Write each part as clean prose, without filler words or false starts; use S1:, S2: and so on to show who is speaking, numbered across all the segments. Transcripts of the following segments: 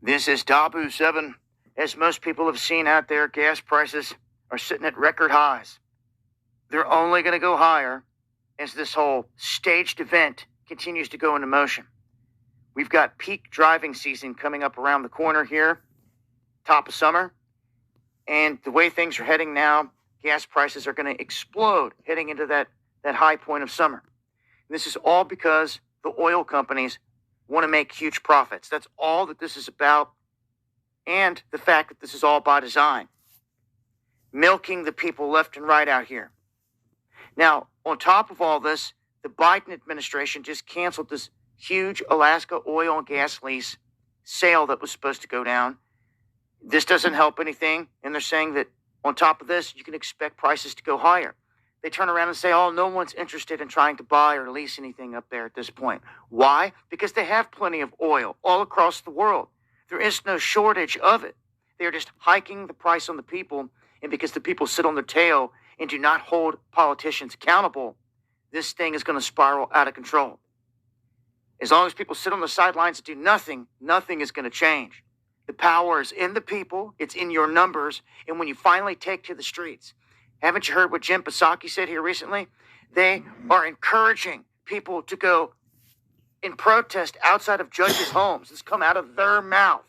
S1: This is Dabu 7. As most people have seen out there, gas prices are sitting at record highs. They're only going to go higher as this whole staged event continues to go into motion. We've got peak driving season coming up around the corner here, top of summer. And the way things are heading now, gas prices are going to explode heading into that high point of summer. And this is all because the oil companies want to make huge profits. That's all that this is about. And the fact that this is all by design. Milking the people left and right out here. Now, on top of all this, the Biden administration just canceled this huge Alaska oil and gas lease sale that was supposed to go down. This doesn't help anything. And they're saying that on top of this, you can expect prices to go higher. They turn around and say, oh, no one's interested in trying to buy or lease anything up there at this point. Why? Because they have plenty of oil all across the world. There is no shortage of it. They're just hiking the price on the people. And because the people sit on their tail and do not hold politicians accountable, this thing is going to spiral out of control. As long as people sit on the sidelines and do nothing, nothing is going to change. The power is in the people. It's in your numbers. And when you finally take to the streets, haven't you heard what Jim Psaki said here recently? They are encouraging people to go and protest outside of judges' homes. This come out of their mouth,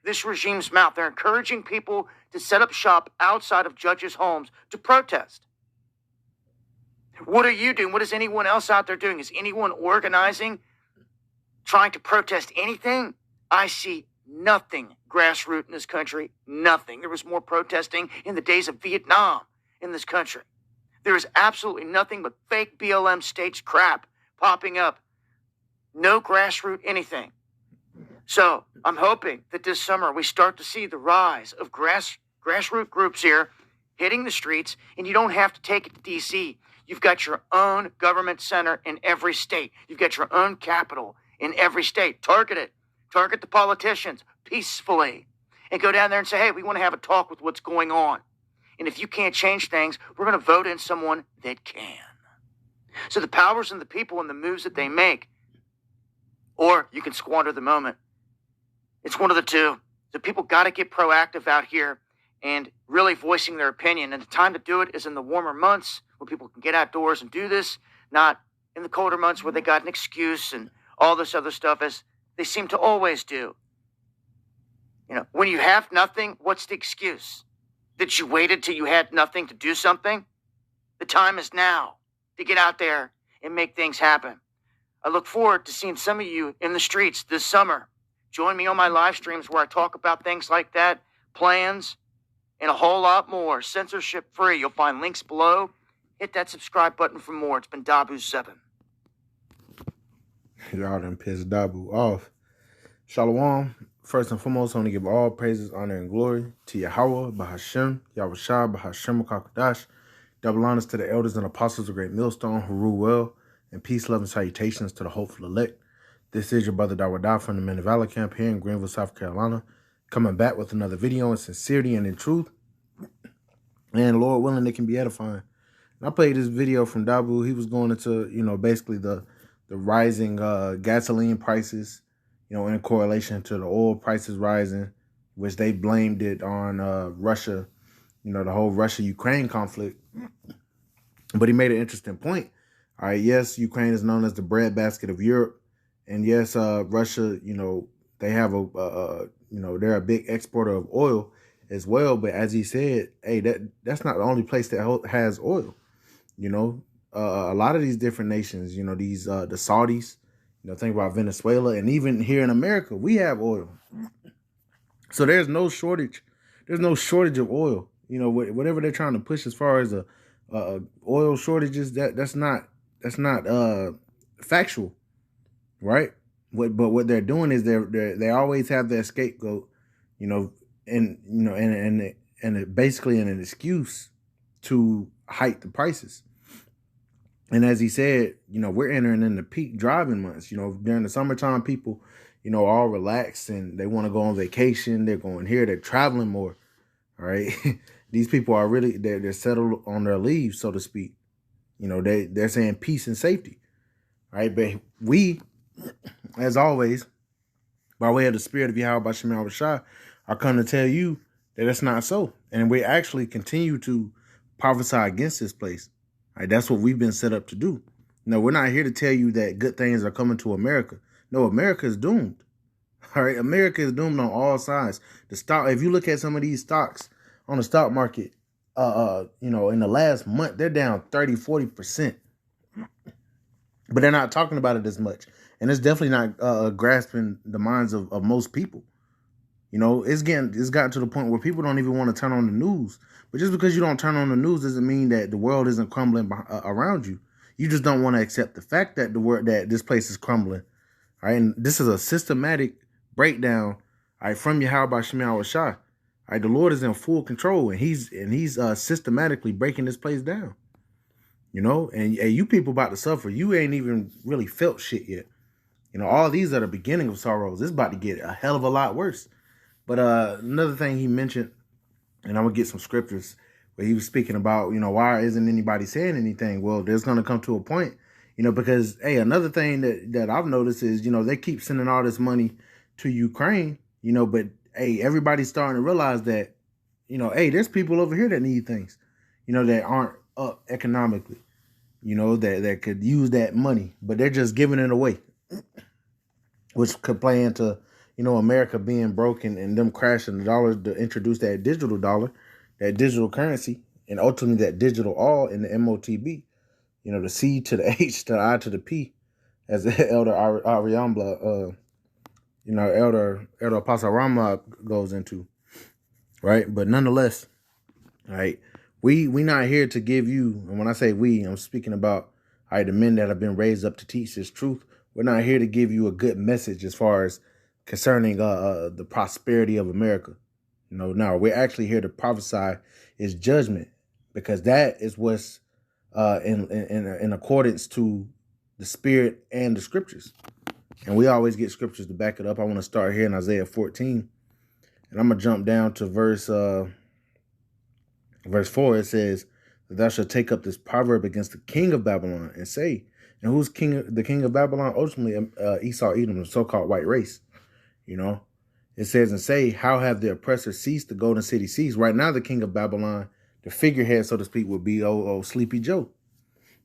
S1: this regime's mouth. They're encouraging people to set up shop outside of judges' homes to protest. What are you doing? What is anyone else out there doing? Is anyone organizing, trying to protest anything? I see nothing grassroots in this country. Nothing. There was more protesting in the days of Vietnam in this country. There is absolutely nothing but fake BLM staged crap popping up. No grassroots anything. So I'm hoping that this summer we start to see the rise of grassroots groups here hitting the streets, and you don't have to take it to D.C. You've got your own government center in every state. You've got your own capital in every state. Target it. Target the politicians peacefully and go down there and say, hey, we want to have a talk with what's going on. And if you can't change things, we're going to vote in someone that can. So the powers and the people and the moves that they make, or you can squander the moment. It's one of the two. The people got to get proactive out here and really voicing their opinion. And the time to do it is in the warmer months where people can get outdoors and do this, not in the colder months where they got an excuse and all this other stuff as they seem to always do. You know, when you have nothing, what's the excuse? That you waited till you had nothing to do something? The time is now to get out there and make things happen. I look forward to seeing some of you in the streets this summer. Join me on my live streams where I talk about things like that, plans, and a whole lot more. Censorship free. You'll find links below. Hit that subscribe button for more. It's been Dabu7.
S2: Y'all done pissed Dabu off. Shalom. First and foremost, I want to give all praises, honor, and glory to Yahweh, Bahashem, Yahushua, Bahashem, Kakadash. Double honors to the elders and apostles of Great Millstone who rule well, and peace, love, and salutations to the hopeful elect. This is your brother Dawada from the Men of Valor camp here in Greenville, South Carolina, coming back with another video in sincerity and in truth. And Lord willing, it can be edifying. And I played this video from Dabu. He was going into, basically the rising gasoline prices, in correlation to the oil prices rising, which they blamed it on Russia, the whole Russia-Ukraine conflict. But he made an interesting point. All right, yes, Ukraine is known as the breadbasket of Europe. And yes, Russia, they have they're a big exporter of oil as well. But as he said, hey, that's not the only place that has oil. A lot of these different nations, these the Saudis, think about Venezuela, and even here in America, we have oil. So there's no shortage. There's no shortage of oil. Whatever they're trying to push as far as oil shortages, that's not factual, right? But what they're doing is they always have their scapegoat, and basically an excuse to hike the prices. And as he said, we're entering in the peak driving months. During the summertime, people, all relaxed and they want to go on vacation. They're going here. They're traveling more. All right. These people are really, they're settled on their leave, so to speak. They're saying peace and safety. All right. But we, as always, by way of the Spirit of Yahweh Bashem Yahushua, I come to tell you that it's not so. And we actually continue to prophesy against this place. All right, that's what we've been set up to do. No, we're not here to tell you that good things are coming to America. No, America is doomed. All right, America is doomed on all sides. The stock, if you look at some of these stocks on the stock market, in the last month, they're down 30-40%. But they're not talking about it as much. And it's definitely not grasping the minds of most people. It's gotten to the point where people don't even want to turn on the news. But just because you don't turn on the news doesn't mean that the world isn't crumbling around you. You just don't want to accept the fact that that this place is crumbling. All right, and this is a systematic breakdown. All right, from Yahweh Bashem Yahushua. All right, the Lord is in full control, and he's systematically breaking this place down. And you people about to suffer. You ain't even really felt shit yet. All these are the beginning of sorrows. It's about to get a hell of a lot worse. But another thing he mentioned, and I'm going to get some scriptures where he was speaking about, why isn't anybody saying anything? Well, there's going to come to a point, because, hey, another thing that I've noticed is, they keep sending all this money to Ukraine, but, hey, everybody's starting to realize that, hey, there's people over here that need things, that aren't up economically, that could use that money, but they're just giving it away, which could play into, America being broken and them crashing the dollar to introduce that digital dollar, that digital currency, and ultimately that digital all in the MOTB, the C to the H to the I to the P, as the Elder Ariambla, Elder Apostle Rama goes into, right? But nonetheless, right, we not here to give you, and when I say we, I'm speaking about, all right, the men that have been raised up to teach this truth. We're not here to give you a good message as far as concerning the prosperity of America. No, we're actually here to prophesy is judgment, because that is what's in accordance to the Spirit and the scriptures. And we always get scriptures to back it up. I want to start here in Isaiah 14, and I'm gonna jump down to verse 4. It says, "Thou shalt take up this proverb against the king of Babylon and say," and who's the king of Babylon? Ultimately, Esau, Edom, the so-called white race. It says, "And say, how have the oppressors ceased, the golden city ceased?" Right now, the king of Babylon, the figurehead, so to speak, would be old Sleepy Joe.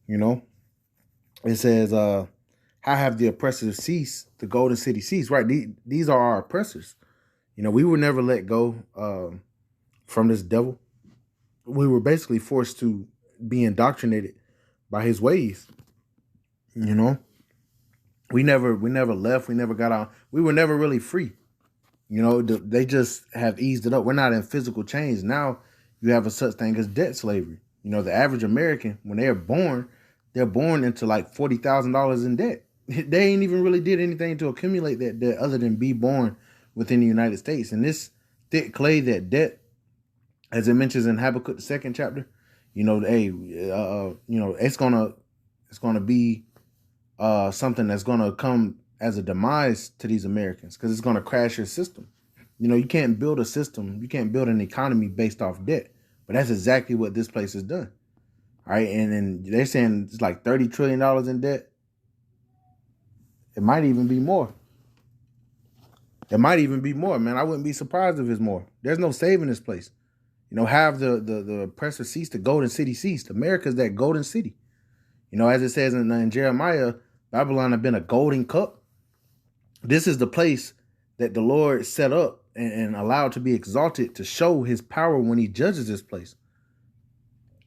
S2: It says, how have the oppressors ceased, the golden city ceased? Right, these are our oppressors. We were never let go from this devil. We were basically forced to be indoctrinated by his ways. We never left. We never got out. We were never really free. They just have eased it up. We're not in physical chains. Now you have a such thing as debt slavery. The average American, when they're born into like $40,000 in debt. They ain't even really did anything to accumulate that debt other than be born within the United States. And this thick clay, that debt, as it mentions in Habakkuk, the 2nd chapter, it's gonna be something that's gonna come as a demise to these Americans, because it's gonna crash your system. You can't build a system, you can't build an economy based off debt. But that's exactly what this place has done. All right, and then they're saying it's like $30 trillion in debt. It might even be more. Man. I wouldn't be surprised if it's more. There's no saving this place. Have the oppressor ceased, the golden city ceased. America's that golden city. As it says in Jeremiah, Babylon have been a golden cup. This is the place that the Lord set up and allowed to be exalted to show his power when he judges this place.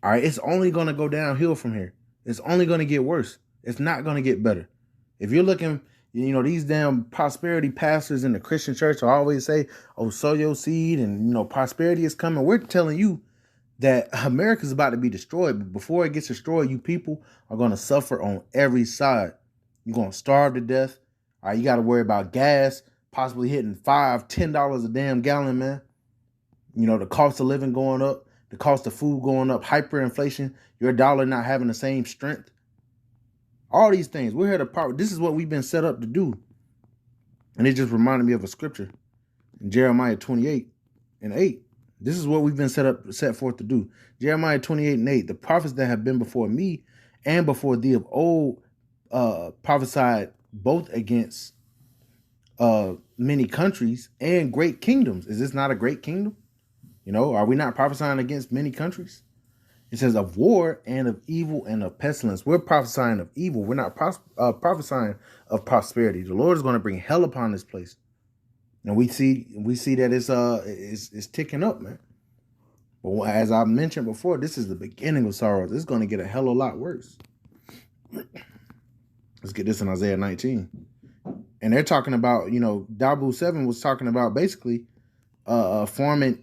S2: All right, it's only going to go downhill from here. It's only going to get worse. It's not going to get better. If you're looking, these damn prosperity pastors in the Christian church will always say, oh, sow your seed and, prosperity is coming. We're telling you that America's about to be destroyed. But before it gets destroyed, you people are going to suffer on every side. You're going to starve to death. All right, you got to worry about gas, possibly hitting $5, $10 a damn gallon, man. The cost of living going up, the cost of food going up, hyperinflation, your dollar not having the same strength. All these things. We're here to power. This is what we've been set up to do. And it just reminded me of a scripture in Jeremiah 28:8. This is what we've been set forth to do. Jeremiah 28:8. The prophets that have been before me and before thee of old prophesied both against many countries and great kingdoms. Is this not a great kingdom? Are we not prophesying against many countries? It says of war and of evil and of pestilence. We're prophesying of evil. We're not prophesying of prosperity. The Lord is going to bring hell upon this place, and we see that it's ticking up, man. But as I mentioned before, this is the beginning of sorrows. It's going to get a hell of a lot worse. Let's get this in Isaiah 19, and they're talking about, Dabu 7 was talking about basically forming.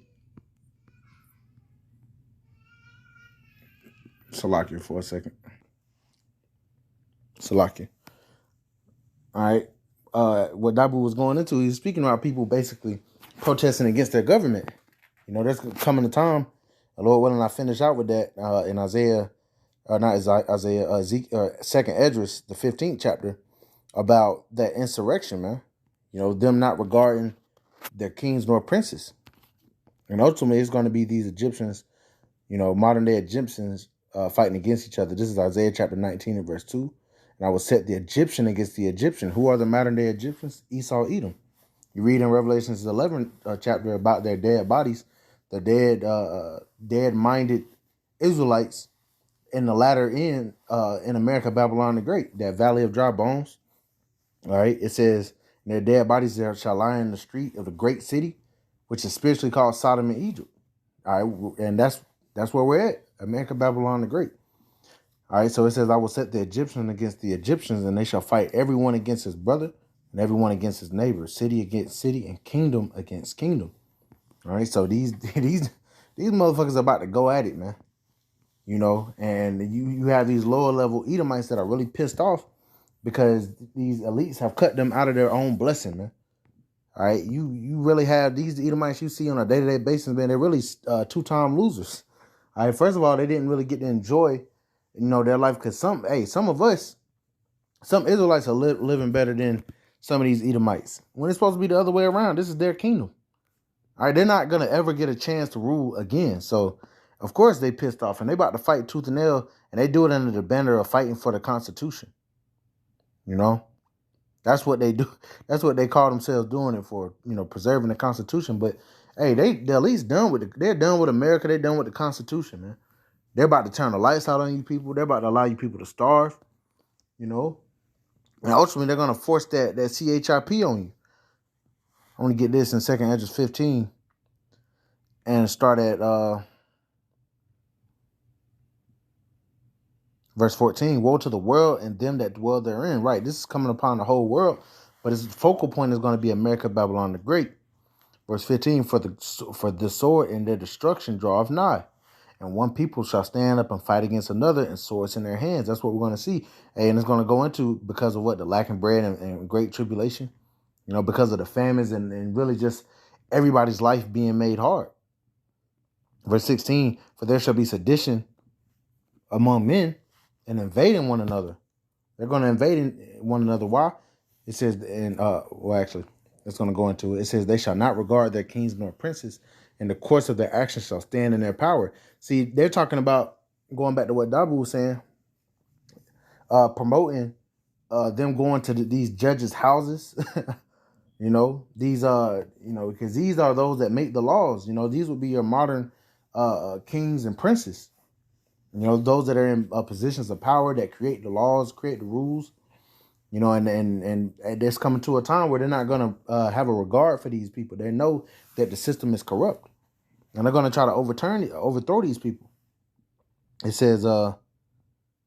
S2: Salakia for a second. Salakia. All right. What Dabu was going into, he was speaking about people basically protesting against their government. There's coming a time, Lord willing, I finish out with that in Isaiah, not Isaiah, Ezekiel, 2nd Esdras, the 15th chapter, about that insurrection, man. Them not regarding their kings nor princes. And ultimately, it's going to be these Egyptians, modern day Egyptians, fighting against each other. This is Isaiah chapter 19 and verse 2. And I will set the Egyptian against the Egyptian. Who are the modern day Egyptians? Esau, Edom. You read in Revelations 11 chapter about their dead bodies, the dead-minded Israelites in the latter end in America, Babylon the Great, that valley of dry bones. All right, it says, their dead bodies there shall lie in the street of the great city, which is spiritually called Sodom and Egypt. All right, and that's where we're at. America, Babylon the Great. All right, so it says, I will set the Egyptians against the Egyptians, and they shall fight everyone against his brother and everyone against his neighbor, city against city, and kingdom against kingdom. All right, so these motherfuckers are about to go at it, man. And you have these lower level Edomites that are really pissed off because these elites have cut them out of their own blessing, man. All right, you really have these Edomites you see on a day-to-day basis, man. They're really two-time losers. All right, first of all, they didn't really get to enjoy, their life because some Israelites are living better than some of these Edomites. When it's supposed to be the other way around, this is their kingdom. All right, they're not going to ever get a chance to rule again. So, of course, they pissed off, and they about to fight tooth and nail, and they do it under the banner of fighting for the Constitution. That's what they do. That's what they call themselves doing it for, preserving the Constitution. But hey, they're at least done with they're done with America. They're done with the Constitution, man. They're about to turn the lights out on you people. They're about to allow you people to starve, And ultimately, they're going to force that CHIP on you. I want to get this in 2nd Esdras 15 and start at verse 14. Woe to the world and them that dwell therein. Right, this is coming upon the whole world, but its focal point is going to be America, Babylon the Great. Verse 15, for the sword and their destruction draweth nigh, and one people shall stand up and fight against another, and swords in their hands. That's what we're going to see. And it's going to go into because of what? The lacking bread and great tribulation. Because of the famines and really just everybody's life being made hard. Verse 16, for there shall be sedition among men and invading one another. They're going to invade one another. Why? It says, it's going to go into it. It says, they shall not regard their kings nor princes, and the course of their actions shall stand in their power. See, they're talking about, going back to what Dabu was saying, promoting them going to these judges' houses. These because these are those that make the laws. These would be your modern kings and princes. Those that are in positions of power that create the laws, create the rules. And there's coming to a time where they're not going to have a regard for these people. They know that the system is corrupt, and they're going to try to overthrow these people. It says,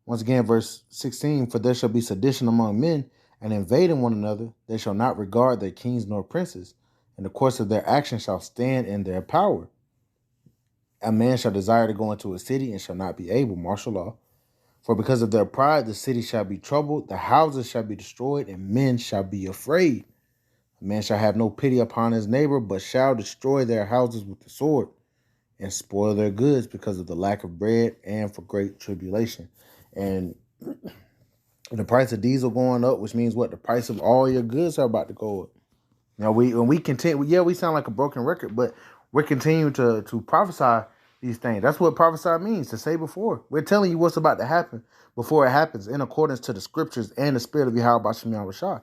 S2: once again, verse 16, for there shall be sedition among men, and invading one another, they shall not regard their kings nor princes, and the course of their action shall stand in their power. A man shall desire to go into a city and shall not be able, martial law. For because of their pride, the city shall be troubled, the houses shall be destroyed, and men shall be afraid. A man shall have no pity upon his neighbor, but shall destroy their houses with the sword, and spoil their goods because of the lack of bread and for great tribulation. And the price of diesel going up, which means what? The price of all your goods are about to go up. We continue. We sound like a broken record, but we're continuing to prophesy these things. That's what prophesy means, to say before. We're telling you what's about to happen before it happens, in accordance to the scriptures and the spirit of Yahweh B'Shem Yahushua.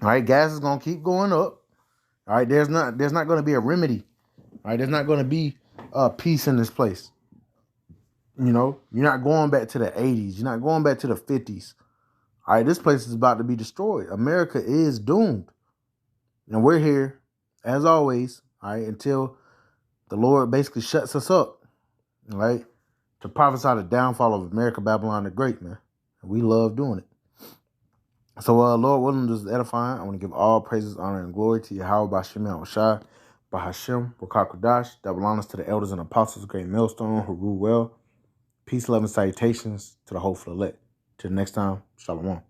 S2: All right, gas is gonna keep going up. All right, there's not going to be a remedy. All right, there's not going to be peace in this place. You know, you're not going back to the 80s. You're not going back to the 50s. All right, this place is about to be destroyed. America is doomed. And we're here, as always, all right, until the Lord basically shuts us up, all right, to prophesy the downfall of America, Babylon the Great, man. And we love doing it. So, Lord willing, this is edifying. I want to give all praises, honor, and glory to Yahweh, Bashim, Yahushua, Bahashim, Wakakodash. Double honors to the elders and apostles, great millstone, who rule well. Peace, love, and salutations to the hopeful elect. Till next time, Shalom.